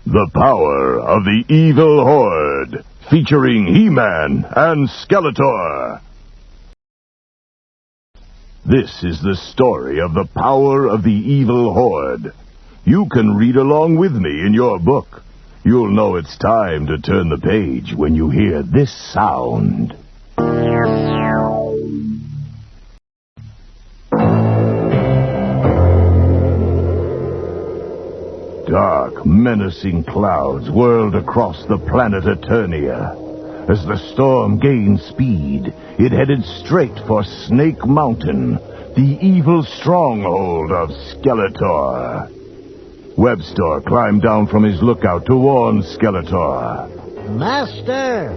The Power of the Evil Horde, featuring He-Man and Skeletor. This is the story of the power of the Evil Horde. You can read along with me in your book. You'll know it's time to turn the page when you hear this sound. Dark, menacing clouds whirled across the planet Eternia. As the storm gained speed, it headed straight for Snake Mountain, the evil stronghold of Skeletor. Webster climbed down from his lookout to warn Skeletor. Master,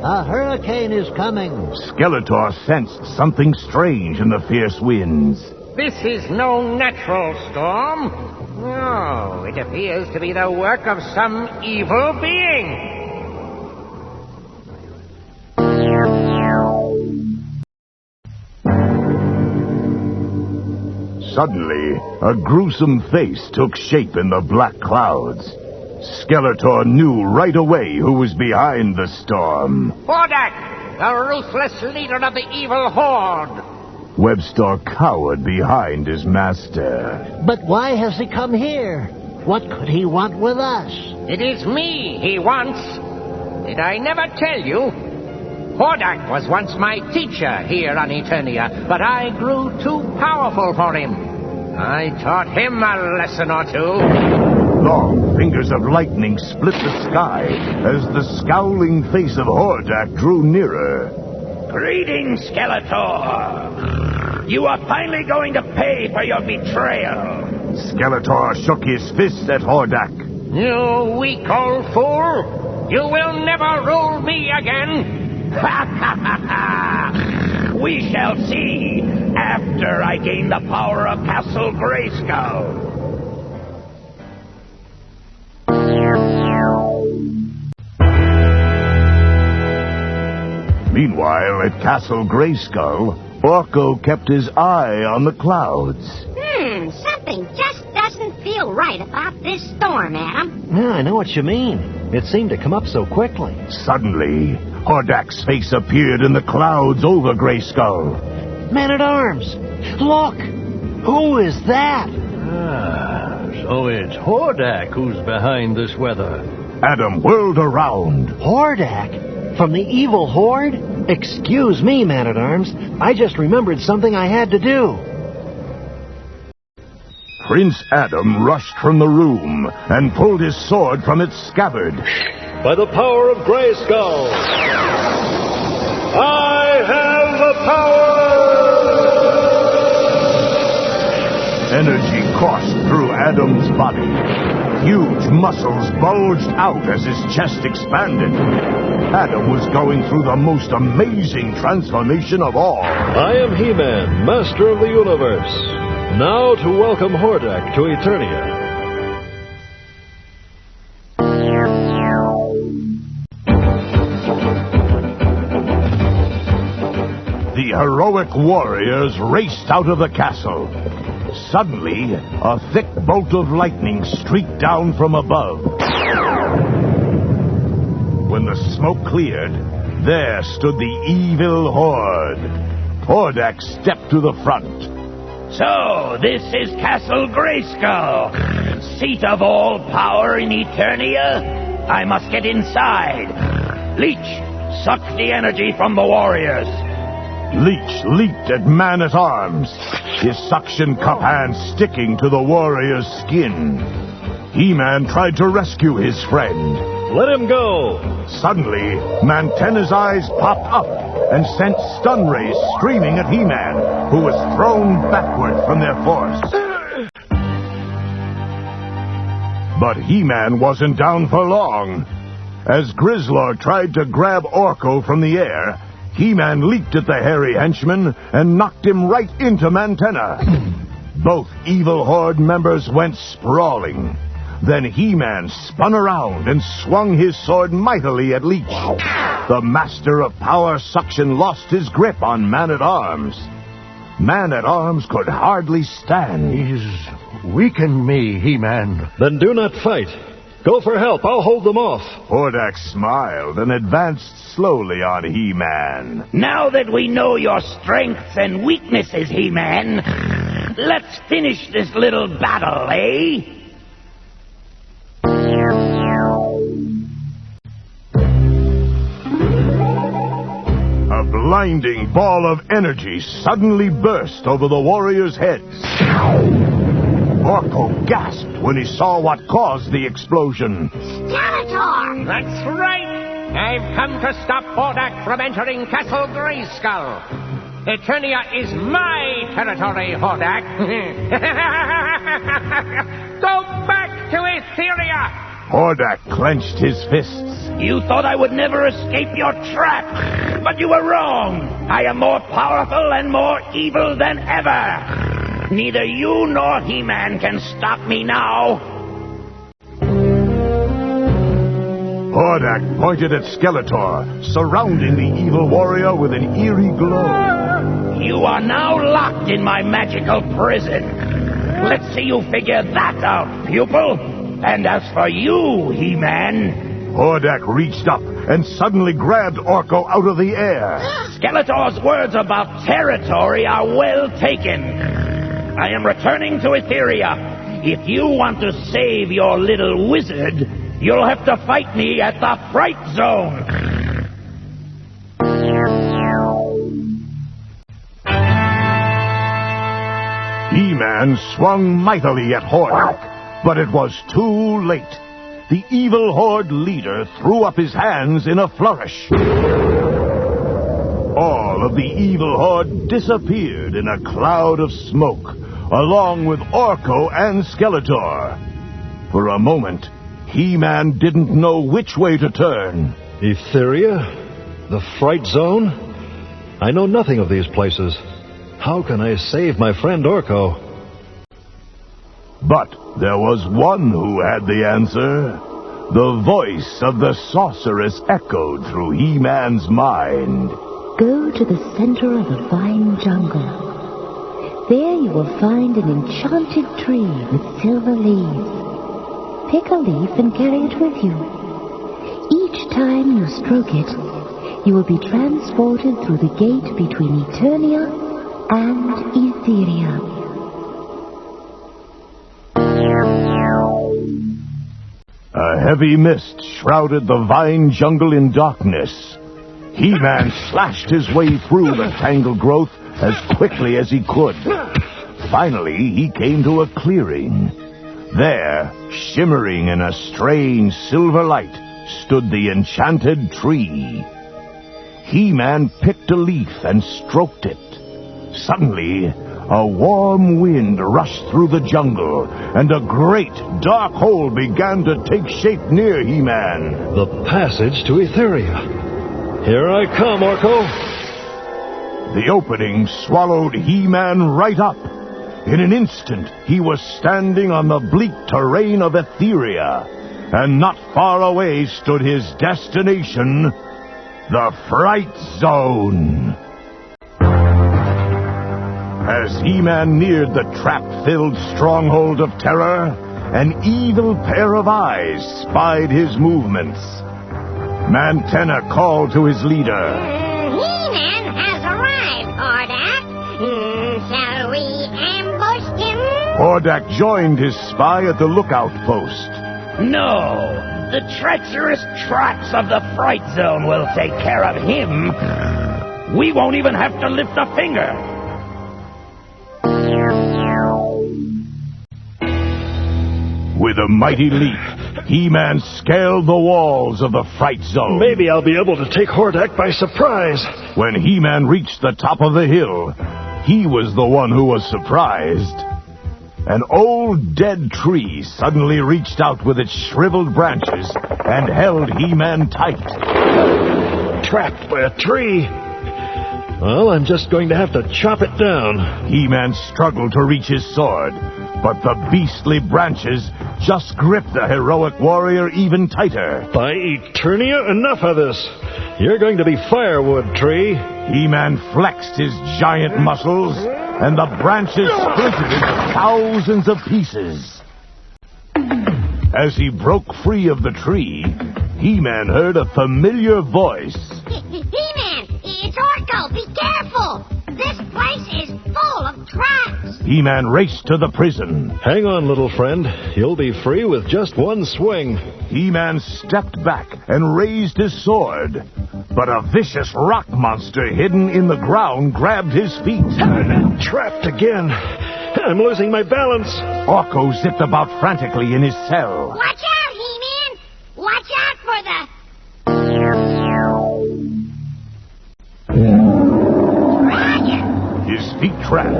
a hurricane is coming. Skeletor sensed something strange in the fierce winds. This is no natural storm. No, it appears to be the work of some evil being. Suddenly, a gruesome face took shape in the black clouds. Skeletor knew right away who was behind the storm. Hordak, the ruthless leader of the evil horde. Webster cowered behind his master. But why has he come here? What could he want with us? It is me he wants. Did I never tell you? Hordak was once my teacher here on Eternia, but I grew too powerful for him. I taught him a lesson or two. Long fingers of lightning split the sky as the scowling face of Hordak drew nearer. Greetings, Skeletor. You are finally going to pay for your betrayal. Skeletor shook his fist at Hordak. You weak old fool! You will never rule me again! Ha ha ha ha! We shall see after I gain the power of Castle Grayskull. Meanwhile, at Castle Grayskull, Orko kept his eye on the clouds. Something just doesn't feel right about this storm, Adam. Yeah, I know what you mean. It seemed to come up so quickly. Suddenly, Hordak's face appeared in the clouds over Grayskull. Man-at-Arms! Look! Who is that? So it's Hordak who's behind this weather. Adam whirled around. Hordak? From the evil horde? Excuse me, Man-at-Arms. I just remembered something I had to do. Prince Adam rushed from the room and pulled his sword from its scabbard. By the power of Grayskull, I have the power! Energy coursed through Adam's body. Huge muscles bulged out as his chest expanded. Adam was going through the most amazing transformation of all. I am He-Man, Master of the Universe. Now to welcome Hordak to Eternia. The heroic warriors raced out of the castle. Suddenly, a thick bolt of lightning streaked down from above. When the smoke cleared, there stood the evil horde. Hordak stepped to the front. So, this is Castle Grayskull, seat of all power in Eternia. I must get inside. Leech, suck the energy from the warriors. Leech leaped at Man-at-Arms, his suction cup hand sticking to the warrior's skin. He-Man tried to rescue his friend. Let him go! Suddenly, Mantenna's eyes popped up and sent stun rays streaming at He-Man, who was thrown backward from their force. But He-Man wasn't down for long. As Grizzlor tried to grab Orko from the air, He-Man leaped at the hairy henchman and knocked him right into Mantenna. Both evil horde members went sprawling. Then He-Man spun around and swung his sword mightily at Leech. The master of power suction lost his grip on Man-at-Arms. Man-at-Arms could hardly stand. He's weakened me, He-Man. Then do not fight. Go for help. I'll hold them off. Hordak smiled and advanced slowly on He-Man. Now that we know your strengths and weaknesses, He-Man, let's finish this little battle, eh? A blinding ball of energy suddenly burst over the warriors' heads. Orko gasped when he saw what caused the explosion. Skeletor! That's right. I've come to stop Hordak from entering Castle Grayskull. Eternia is my territory, Hordak. Go back to Etheria! Hordak clenched his fists. You thought I would never escape your trap, but you were wrong. I am more powerful and more evil than ever. Neither you nor He-Man can stop me now. Hordak pointed at Skeletor, surrounding the evil warrior with an eerie glow. You are now locked in my magical prison. Let's see you figure that out, pupil. And as for you, He-Man... Hordak reached up and suddenly grabbed Orko out of the air. Skeletor's words about territory are well taken. I am returning to Etheria. If you want to save your little wizard, you'll have to fight me at the Fright Zone. He-Man swung mightily at Hordak, but it was too late. The evil Horde leader threw up his hands in a flourish. All of the evil Horde disappeared in a cloud of smoke, along with Orko and Skeletor. For a moment, He-Man didn't know which way to turn. Etheria? The Fright Zone? I know nothing of these places. How can I save my friend Orko? But there was one who had the answer. The voice of the sorceress echoed through He-Man's mind. Go to the center of a vine jungle. There you will find an enchanted tree with silver leaves. Pick a leaf and carry it with you. Each time you stroke it, you will be transported through the gate between Eternia and Etheria. A heavy mist shrouded the vine jungle in darkness. He-Man slashed his way through the tangled growth as quickly as he could. Finally, he came to a clearing. There, shimmering in a strange silver light, stood the enchanted tree. He-Man picked a leaf and stroked it. Suddenly, a warm wind rushed through the jungle, and a great dark hole began to take shape near He-Man. The passage to Etheria. Here I come, Orko. The opening swallowed He-Man right up. In an instant, he was standing on the bleak terrain of Etheria, and not far away stood his destination, the Fright Zone. As He-Man neared the trap-filled stronghold of terror, an evil pair of eyes spied his movements. Mantenna called to his leader. He-Man has arrived, Hordak. Shall we ambush him? Hordak joined his spy at the lookout post. No, the treacherous traps of the Fright Zone will take care of him. We won't even have to lift a finger. With a mighty leap, He-Man scaled the walls of the Fright Zone. Maybe I'll be able to take Hordak by surprise. When He-Man reached the top of the hill, he was the one who was surprised. An old dead tree suddenly reached out with its shriveled branches and held He-Man tight. Trapped by a tree. Well, I'm just going to have to chop it down. He-Man struggled to reach his sword, but the beastly branches just gripped the heroic warrior even tighter. By Eternia, enough of this. You're going to be firewood, tree. He-Man flexed his giant muscles, and the branches splintered into thousands of pieces. As he broke free of the tree, He-Man heard a familiar voice. He-Man, it's Orko. Be careful. This place is full of traps. He-Man raced to the prison. Hang on, little friend. You'll be free with just one swing. He-Man stepped back and raised his sword. But a vicious rock monster hidden in the ground grabbed his feet. Trapped again. I'm losing my balance. Orko zipped about frantically in his cell. Watch out, He-Man. Watch out for the... dragon. His feet trapped,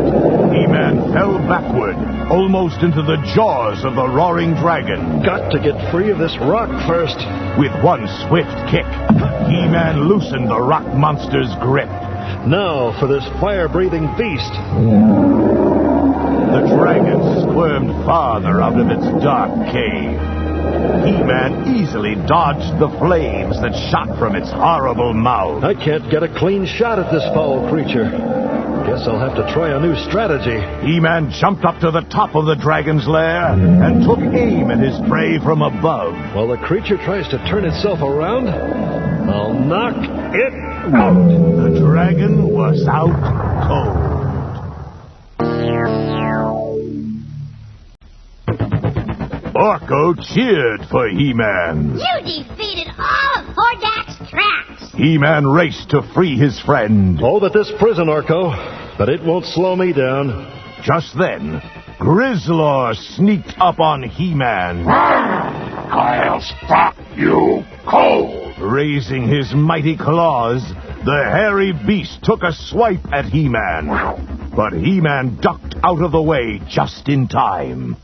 He-Man fell backward, almost into the jaws of the roaring dragon. Got to get free of this rock first. With one swift kick, He-Man loosened the rock monster's grip. Now for this fire-breathing beast. The dragon squirmed farther out of its dark cave. He-Man easily dodged the flames that shot from its horrible mouth. I can't get a clean shot at this foul creature. Guess I'll have to try a new strategy. He-Man jumped up to the top of the dragon's lair and took aim at his prey from above. While the creature tries to turn itself around, I'll knock it out. The dragon was out cold. Orko cheered for He-Man. You defeated all of Hordak's traps. He-Man raced to free his friend. Oh, but this prison, Orko. But it won't slow me down. Just then, Grizzlor sneaked up on He-Man. I'll spot you cold. Raising his mighty claws, the hairy beast took a swipe at He-Man. But He-Man ducked out of the way just in time.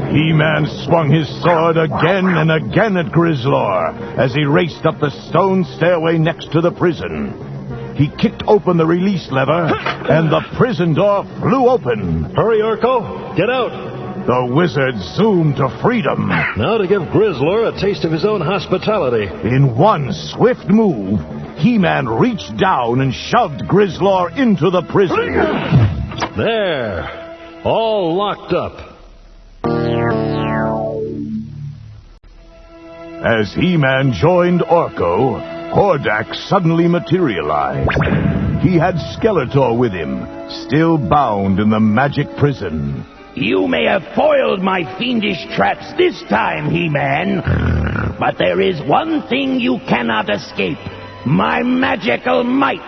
He-Man swung his sword again and again at Grizzlor as he raced up the stone stairway next to the prison. He kicked open the release lever, and the prison door flew open. Hurry, Orko. Get out. The wizard zoomed to freedom. Now to give Grizzlor a taste of his own hospitality. In one swift move, He-Man reached down and shoved Grizzlor into the prison. There. All locked up. As He-Man joined Orko, Hordak suddenly materialized. He had Skeletor with him, still bound in the magic prison. You may have foiled my fiendish traps this time, He-Man. But there is one thing you cannot escape. My magical might.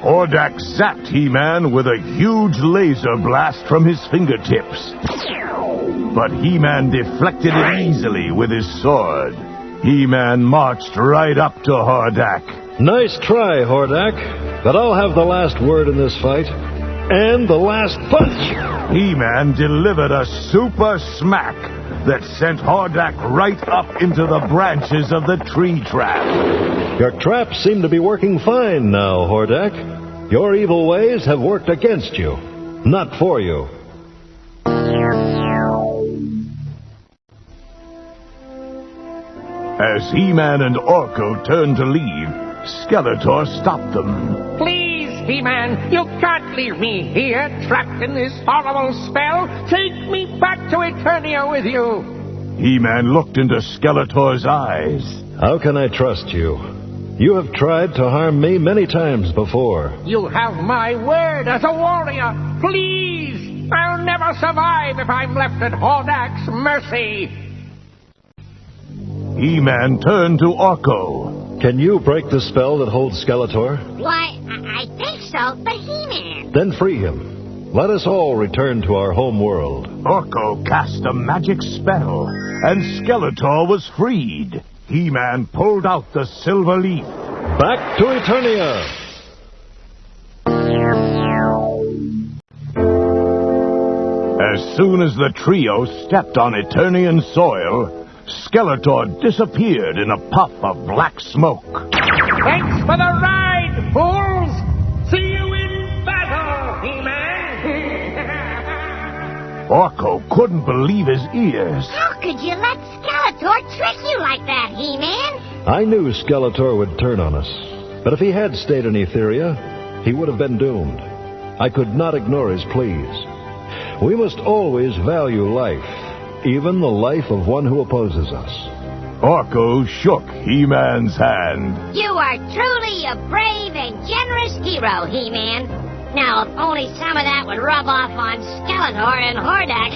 Hordak zapped He-Man with a huge laser blast from his fingertips. But He-Man deflected it easily with his sword. He-Man marched right up to Hordak. Nice try, Hordak. But I'll have the last word in this fight. And the last punch. He-Man delivered a super smack that sent Hordak right up into the branches of the tree trap. Your traps seem to be working fine now, Hordak. Your evil ways have worked against you, not for you. As He-Man and Orko turned to leave, Skeletor stopped them. Please, He-Man, you can't leave me here, trapped in this horrible spell. Take me back to Eternia with you. He-Man looked into Skeletor's eyes. How can I trust you? You have tried to harm me many times before. You have my word as a warrior. Please, I'll never survive if I'm left at Hordak's mercy. He-Man turned to Orko. Can you break the spell that holds Skeletor? Why, I think so, but He-Man... Then free him. Let us all return to our home world. Orko cast a magic spell, and Skeletor was freed. He-Man pulled out the silver leaf. Back to Eternia! As soon as the trio stepped on Eternian soil, Skeletor disappeared in a puff of black smoke. Thanks for the ride, fools! See you in battle, He-Man! Orko couldn't believe his ears. How could you let Skeletor trick you like that, He-Man? I knew Skeletor would turn on us. But if he had stayed in Etheria, he would have been doomed. I could not ignore his pleas. We must always value life, even the life of one who opposes us. Orko shook He-Man's hand. You are truly a brave and generous hero, He-Man. Now, if only some of that would rub off on Skeletor and Hordak.